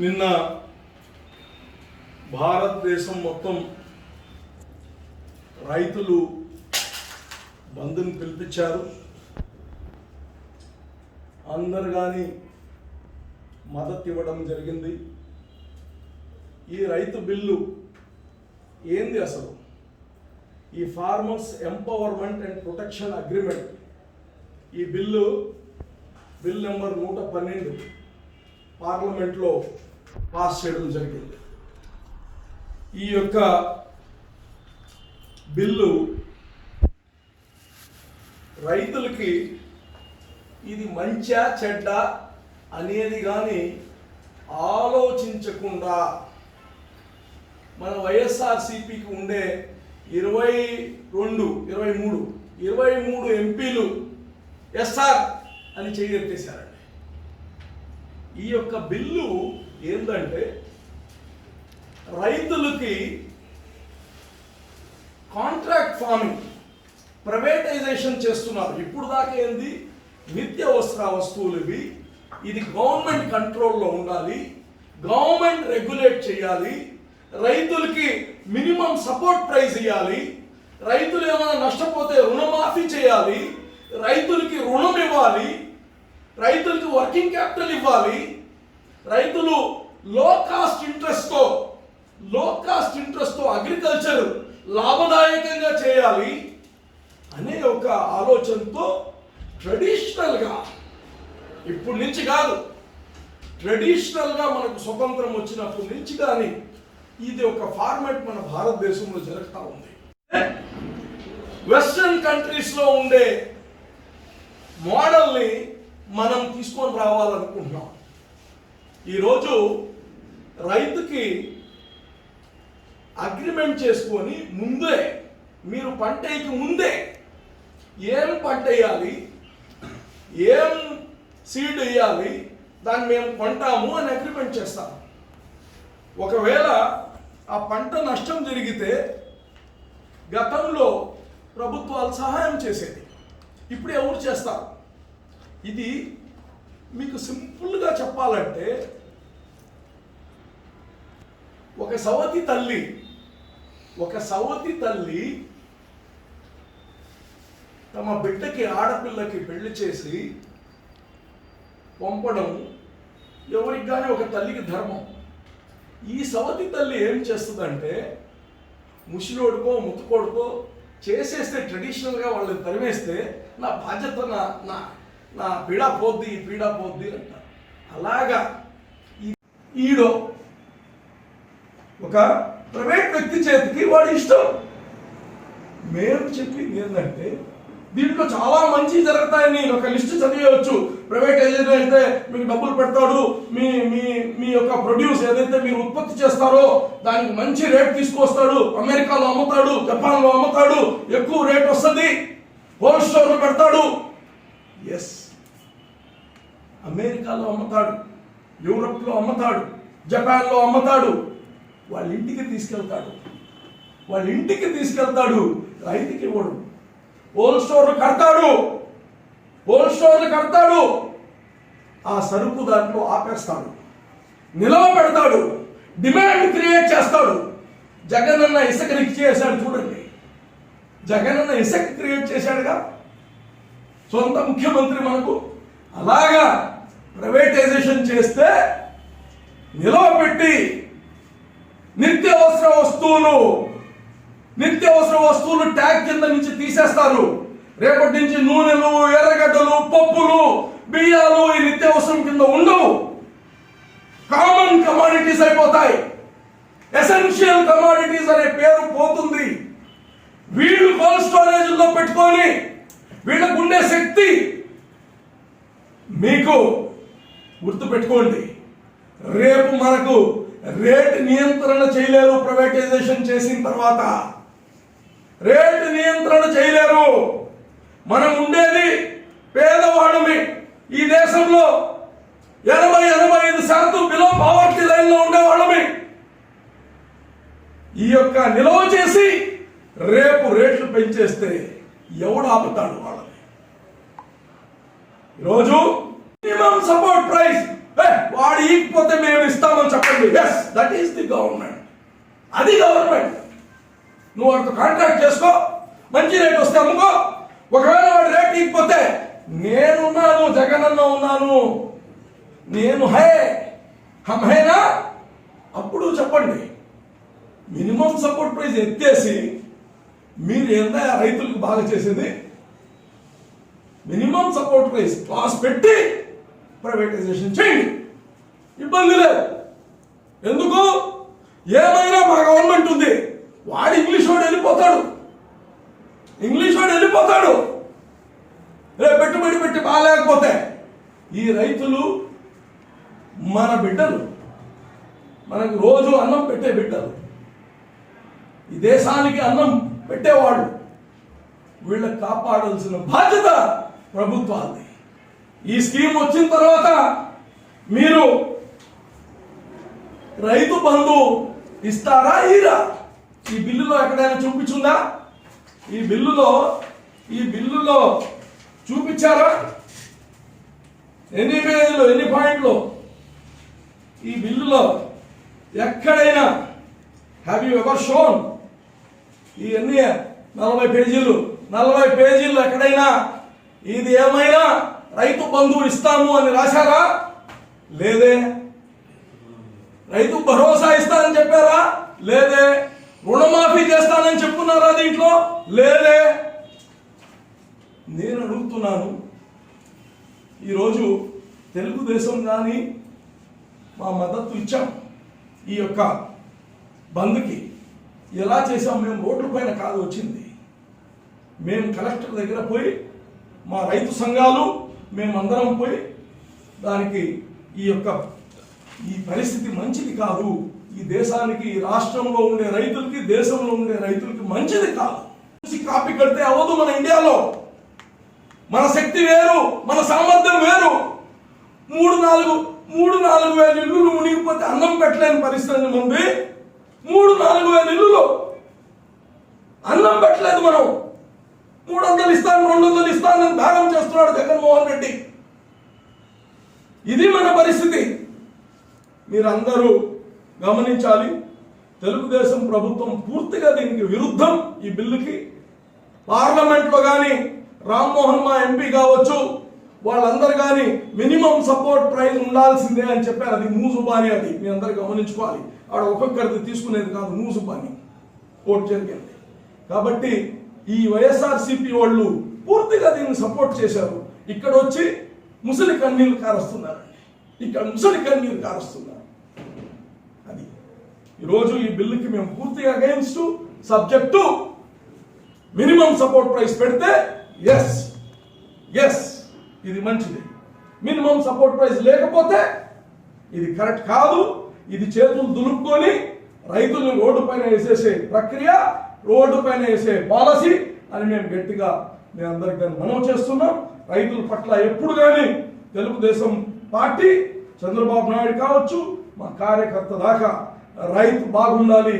నిన్న భారతదేశం మొత్తం రైతులు బంద్ని పిలిపించారు. అందరు కానీ మద్దతు ఇవ్వడం జరిగింది. ఈ రైతు బిల్లు ఏంది అసలు? ఈ farmers empowerment and protection agreement, ఈ బిల్ నెంబర్ 112 పార్లమెంట్లో పాస్ చేయడం జరిగింది. ఈ యొక్క బిల్లు రైతులకి ఇది మంచా చెడ్డ అనేది కానీ ఆలోచించకుండా మన వైఎస్ఆర్సీపీకి ఉండే 23 ఎంపీలు ఎస్ఆర్ అని చేయెత్తేశారండి. ఈ యొక్క బిల్లు ఏంటంటే రైతులకి కాంట్రాక్ట్ ఫార్మింగ్ ప్రైవేటైజేషన్ చేస్తున్నారు. ఇప్పుడు దాకా ఏంది, నిత్యావసర వస్తువులు ఇవి, ఇది గవర్నమెంట్ కంట్రోల్లో ఉండాలి, గవర్నమెంట్ రెగ్యులేట్ చేయాలి, రైతులకి మినిమం సపోర్ట్ ప్రైస్ ఇవ్వాలి, రైతులు ఏమైనా నష్టపోతే రుణమాఫీ చేయాలి, రైతులకి రుణం ఇవ్వాలి, రైతులకి వర్కింగ్ క్యాపిటల్ ఇవ్వాలి, రైతులు లో కాస్ట్ ఇంట్రెస్ట్తో అగ్రికల్చర్ లాభదాయకంగా చేయాలి అనే ఒక ఆలోచనతో ట్రెడిషనల్గా, ఇప్పటి నుంచి కాదు, ట్రెడిషనల్గా మనకు స్వతంత్రం వచ్చినప్పటి నుంచి కానీ ఇది ఒక ఫార్మాట్ మన భారతదేశంలో జరుగుతూ ఉంది. వెస్ట్రన్ కంట్రీస్లో ఉండే మోడల్ని మనం తీసుకొని రావాలనుకుంటున్నాం. ఈరోజు రైతుకి అగ్రిమెంట్ చేసుకొని ముందే, మీరు పంటకి ముందే ఏం పంట వేయాలి, ఏం సీడ్ వేయాలి, దాన్ని మేము కొంటాము అని అగ్రిమెంట్ చేస్తాము. ఒకవేళ ఆ పంట నష్టం జరిగితే గతంలో ప్రభుత్వాలు సహాయం చేసేది, ఇప్పుడు ఎవరు చేస్తారు? ఇది మీకు సింపుల్గా చెప్పాలంటే ఒక సవతి తల్లి తమ బిడ్డకి, ఆడపిల్లకి పెళ్లి చేసి పంపడం ఎవరికి కానీ ఒక తల్లికి ధర్మం. ఈ సవతి తల్లి ఏం చేస్తుందంటే ముసిలోడుకో ముత్తుకోడుకో చేసేస్తే, ట్రెడిషనల్గా వాళ్ళని తరిమేస్తే నా బాధ్యత, నా పీడ పోద్ది అంటారు. అలాగా ఈడో ఒక ప్రైవేట్ వ్యక్తి చేతికి వాడి ఇష్టం. మేము చెప్పింది ఏంటంటే దీంట్లో చాలా మంచి జరుగుతాయని ఒక లిస్ట్ చదివేయచ్చు. ప్రైవేట్ ఏజెంట్ అయితే మీకు డబ్బులు పెడతాడు, మీ యొక్క ప్రొడ్యూస్ ఏదైతే మీరు ఉత్పత్తి చేస్తారో దానికి మంచి రేట్ తీసుకొస్తాడు, అమెరికాలో అమ్ముతాడు, జపాన్లో అమ్ముతాడు, ఎక్కువ రేట్ వస్తుంది, హోల్ స్టోర్లో పెడతాడు. ఎస్, అమెరికాలో అమ్ముతాడు, యూరప్లో అమ్ముతాడు, జపాన్లో అమ్ముతాడు, వాళ్ళ ఇంటికి తీసుకెళ్తాడు, రైతుకి ఇవ్వడు. హోల్ స్టోర్లు కడతాడు, ఆ సరుకు దాంట్లో ఆపేస్తాడు, నిలవ పెడతాడు, డిమాండ్ క్రియేట్ చేస్తాడు. జగనన్న ఇసుకని చేశాడు చూడండి, జగనన్న ఇసుక క్రియేట్ చేశాడుగా సొంత ముఖ్యమంత్రి మనకు. అలాగా ప్రైవేటైజేషన్ చేస్తే నిలవ పెట్టి నిత్యావసర వస్తువులు ట్యాగ్ కింద నుంచి తీసేస్తారు. రేపటి నుంచి నూనెలు, ఎర్రగడ్డలు, పప్పులు, బియ్యాలు ఈ నిత్యావసరం కింద ఉండవు, కామన్ కమాడిటీస్ అయిపోతాయి. ఎసెన్షియల్ కమాడిటీస్ అనే పేరు పోతుంది. వీళ్ళు కోల్డ్ స్టోరేజ్లో పెట్టుకొని వీళ్ళకు ఉండే శక్తి మీకు గుర్తుపెట్టుకోండి. రేపు మనకు రేటు నియంత్రణ చేయలేరు. ప్రైవేటైజేషన్ చేసిన తర్వాత రేటు నియంత్రణ చేయలేరు. మనం ఉండేది పేదవాళ్ళమి. ఈ దేశంలో 80-85% బిలో పావర్టీ లైన్లో ఉండేవాళ్ళమి. ఈ యొక్క నిల్వ చేసి రేపు రేట్లు పెంచేస్తే ఎవడు ఆపుతాడు వాళ్ళని? ఈరోజు మినిమం సపోర్ట్ ప్రైస్ వాడు ఈకపోతే మేము ఇస్తామని చెప్పండి, yes that is the government. అది గవర్నమెంట్. నువ్వు వాడితో కాంట్రాక్ట్ చేసుకో, మంచి రేట్ వస్తే అమ్ముకో. ఒకవేళ వాడు రేట్ ఇకపోతే నేనున్నాను, జగనన్న ఉన్నాను, నేను హైనా అప్పుడు చెప్పండి. మినిమం సపోర్ట్ ప్రైస్ ఎత్తేసి మీరు ఏందా రైతులకు బాగా చేసేది? మినిమం సపోర్ట్ ప్రైస్ క్లాస్ పెట్టి ప్రైవేటైజేషన్ చేయండి, ఇబ్బంది లేదు. ఎందుకు? ఏమైనా మా గవర్నమెంట్ ఉంది. వాడు ఇంగ్లీష్ వాడు వెళ్ళిపోతాడు, రేపు పెట్టుబడి పెట్టి బాగాలేకపోతే ఈ రైతులు మన బిడ్డలు, మనకు రోజు అన్నం పెట్టే బిడ్డలు, ఈ దేశానికి అన్నం పెట్టేవాళ్ళు. వీళ్ళకి కాపాడాల్సిన బాధ్యత ప్రభుత్వాన్ని. ఈ స్కీమ్ వచ్చిన తర్వాత మీరు రైతు బంధు ఇస్తారా ఈరా? ఈ బిల్లులో ఎక్కడైనా చూపించుందా? ఈ బిల్లులో చూపించారా? ఎన్ని పేజీలు, ఎన్ని పాయింట్లు? ఈ బిల్లులో ఎక్కడైనా హ్యావ్ యూ ఎవర్ షోన్? ఈ ఎన్ని 40 పేజీలు ఎక్కడైనా ఇది ఏమైనా రైతు బంధు ఇస్తాము అని రాశారా? లేదే. రైతు భరోసా ఇస్తానని చెప్పారా? లేదే. రుణమాఫీ చేస్తానని చెప్పున్నారా దీంట్లో? లేదే. నేను అడుగుతున్నాను, ఈరోజు తెలుగుదేశం కానీ మా మద్దతు ఇచ్చాం ఈ యొక్క బంద్కి. ఎలా చేసాం? మేము రోడ్ల పైన కాదు వచ్చింది, మేము కలెక్టర్ దగ్గర పోయి మా రైతు సంఘాలు మేమందరం పోయి దానికి ఈ పరిస్థితి మంచిది కాదు, ఈ దేశానికి, ఈ రాష్ట్రంలో ఉండే రైతులకి, దేశంలో ఉండే రైతులకి మంచిది కాదు. కాపీ కడితే అవ్వదు. మన ఇండియాలో మన శక్తి వేరు, మన సామర్థ్యం వేరు. 3-4 వేల ఇల్లులు మునిగిపోతే అన్నం పెట్టలేని పరిస్థితి ఉంది. 3-4 వేల ఇల్లులు అన్నం పెట్టలేదు. మనం 300 ఇస్తాను, 200 ఇస్తానని భాగం చేస్తున్నాడు జగన్మోహన్ రెడ్డి. ఇది మన పరిస్థితి. మీరందరూ గమనించాలి. తెలుగుదేశం ప్రభుత్వం పూర్తిగా దీనికి విరుద్ధం. ఈ బిల్లుకి పార్లమెంట్లో కానీ రామ్మోహన్ మా ఎంపీ కావచ్చు, వాళ్ళందరూ కానీ మినిమం సపోర్ట్ ప్రైస్ ఉండాల్సిందే అని చెప్పారు. అది మూజుబాని. అది మీ అందరు గమనించుకోవాలి. ఆడ ఒక్కొక్కరిది తీసుకునేది కాదు, మూజుబాని ఓట్ జరిగింది. కాబట్టి ఈ వైఎస్ఆర్సీపీ వాళ్ళు పూర్తిగా దీన్ని సపోర్ట్ చేశారు. ఇక్కడ వచ్చి ముసలి కన్నీళ్లు కారుస్తున్నారు. అది ఈరోజు ఈ బిల్లుకి మేము పూర్తిగా against. Subject minimum support price పెడితే ఎస్ ఇది మంచిది. మినిమం సపోర్ట్ ప్రైస్ లేకపోతే ఇది కరెక్ట్ కాదు. ఇది చేతులు దులుపుకొని రైతులను రోడ్డు పైన వేసేసే ప్రక్రియ, రోడ్డు పైన వేసే పాలసీ అని మేము గట్టిగా మేము అందరికి మనవి చేస్తున్నాం. రైతుల పట్ల ఎప్పుడు కానీ తెలుగుదేశం పార్టీ, చంద్రబాబు నాయుడు కావచ్చు, మా కార్యకర్త దాకా రైతు బాగుండాలి,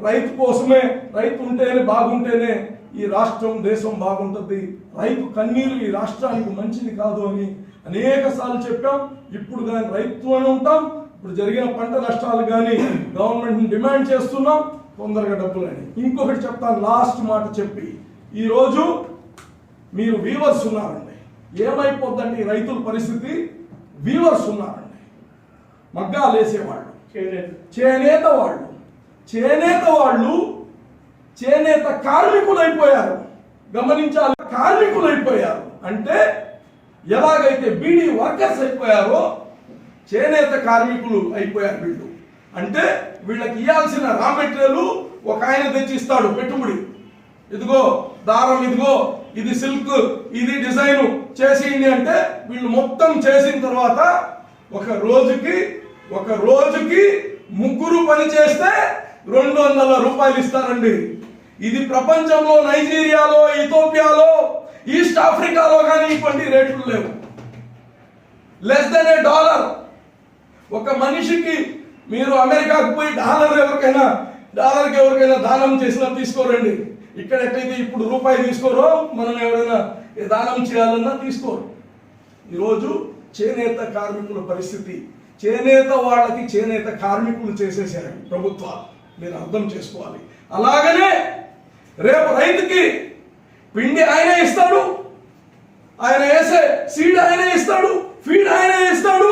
రైతు కోసమే, రైతు ఉంటేనే బాగుంటేనే ఈ రాష్ట్రం, దేశం బాగుంటుంది. రైతు కన్నీరు ఈ రాష్ట్రానికి మంచిది కాదు అని అనేక సార్లు చెప్పాం. ఇప్పుడు కానీ రైతు అని ఉంటాం. ఇప్పుడు జరిగిన పంట నష్టాలు కానీ గవర్నమెంట్ని డిమాండ్ చేస్తున్నాం, తొందరగా డబ్బులని. ఇంకొకటి చెప్తాను, లాస్ట్ మాట చెప్పి, ఈరోజు మీరు వీవర్స్ ఉన్నారండి. ఏమైపోద్దంటే ఈ రైతుల పరిస్థితి, వీవర్స్ ఉన్నారండి, మగ్గాలు వేసేవాళ్ళు, చేనేత వాళ్ళు చేనేత కార్మికులైపోయారు. గమనించాలి, కార్మికులైపోయారు. అంటే ఎలాగైతే బీడీ వర్కర్స్ అయిపోయారో చేనేత కార్మికులు అయిపోయారు వీళ్ళు. అంటే వీళ్ళకి ఇవ్వాల్సిన రా మెటీరియల్ ఒక ఆయన తెచ్చిస్తాడు పెట్టుబడి, ఇదిగో దారం, ఇదిగో ఇది సిల్క్, ఇది డిజైన్ చేసేయండి అంటే వీళ్ళు మొత్తం చేసిన తర్వాత ఒక రోజుకి 3 పని చేస్తే 200 రూపాయలు ఇస్తారండి. ఇది ప్రపంచంలో నైజీరియాలో, ఇథోపియాలో, ఈస్ట్ ఆఫ్రికాలో కానీ ఇటువంటి రేట్లు లేవు. Less than $1. ఒక మనిషికి మీరు అమెరికాకు పోయి డాలర్కి ఎవరికైనా దానం చేసినా తీసుకోరండి. ఇక్కడ ఎట్లయితే ఇప్పుడు రూపాయి తీసుకోరో, మనం ఎవరైనా దానం చేయాలన్నా తీసుకోరు. ఈరోజు చేనేత కార్మికుల పరిస్థితి చేనేత వాళ్ళకి చేనేత కార్మికులు చేసేసారు ప్రభుత్వాలు. మీరు అర్థం చేసుకోవాలి. అలాగనే రేపు రైతుకి పిండి ఆయనే ఇస్తాడు, ఆయన వేసే సీడ్ ఆయనే ఇస్తాడు, ఫీడ్ ఆయనే ఇస్తాడు,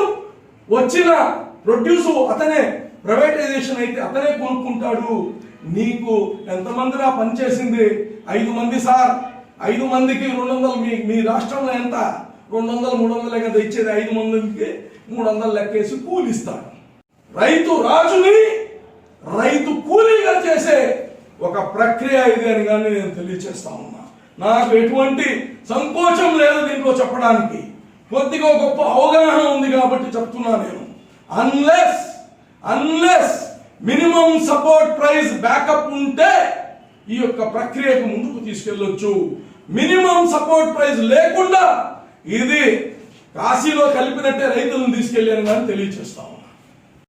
వచ్చిన ప్రొడ్యూస్ అతనే, ప్రైవేటైజేషన్ అయితే అతనే కొనుక్కుంటాడు. నీకు ఎంతమందిరా పనిచేసింది? 5 మంది సార్. 5 మందికి 200. మీ రాష్ట్రంలో ఎంత? 200, 300 కదా ఇచ్చేది. 5 మందికి 300 లెక్కేసి కూలిస్తాడు. రైతు రాజుని రైతు కూలీగా చేసే ఒక ప్రక్రియ ఇది అని కానీ నేను తెలియచేస్తా ఉన్నా. నాకు ఎటువంటి సంకోచం లేదు దీంట్లో చెప్పడానికి. కొద్దిగా గొప్ప అవగాహన ఉంది కాబట్టి చెప్తున్నా నేను. Unless minimum support price backup ఉంటే ఈ యొక్క ప్రక్రియకు ముందుకు తీసుకెళ్ళొచ్చు. మినిమం సపోర్ట్ ప్రైస్ లేకుండా ఇది కాశీలో కలిపినట్టే రైతులను తీసుకెళ్ళాను కానీ తెలియచేస్తాము.